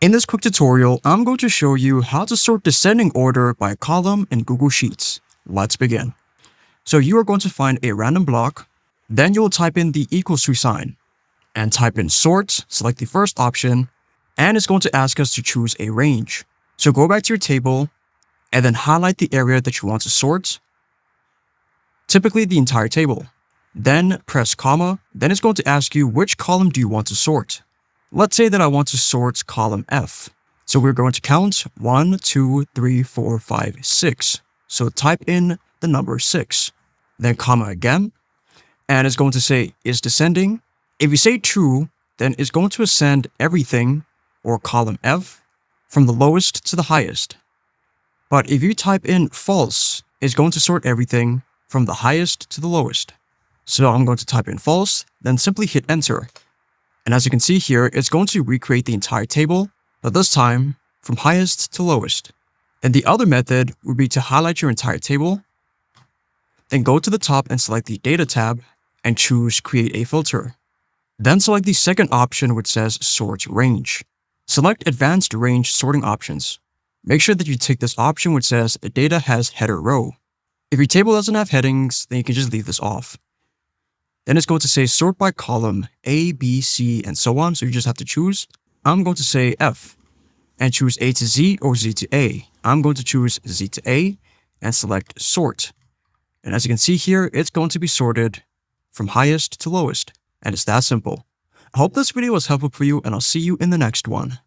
In this quick tutorial, I'm going to show you how to sort descending order by column in Google Sheets. Let's begin. So you are going to find a random block, then you will type in the equals to sign, and type in sort, select the first option, and it's going to ask us to choose a range. So go back to your table, and then highlight the area that you want to sort, typically the entire table. Then press comma, then it's going to ask you which column do you want to sort. Let's say that I want to sort column F. So we're going to count 1, 2, 3, 4, 5, 6. So type in the number 6. Then comma again. And it's going to say, is descending. If you say true, then it's going to ascend everything, or column F, from the lowest to the highest. But if you type in false, it's going to sort everything from the highest to the lowest. So I'm going to type in false, then simply hit enter. And as you can see here, it's going to recreate the entire table, but this time from highest to lowest. And the other method would be to highlight your entire table, then go to the top and select the Data tab and choose Create a Filter. Then select the second option which says Sort Range. Select Advanced Range Sorting Options. Make sure that you tick this option which says Data has header row. If your table doesn't have headings, then you can just leave this off. Then it's going to say sort by column A, B, C, and so on, so you just have to choose. I'm going to say F and choose A to Z or Z to A. I'm going to choose Z to A and select sort. And as you can see here, it's going to be sorted from highest to lowest, and it's that simple. I hope this video was helpful for you, and I'll see you in the next one.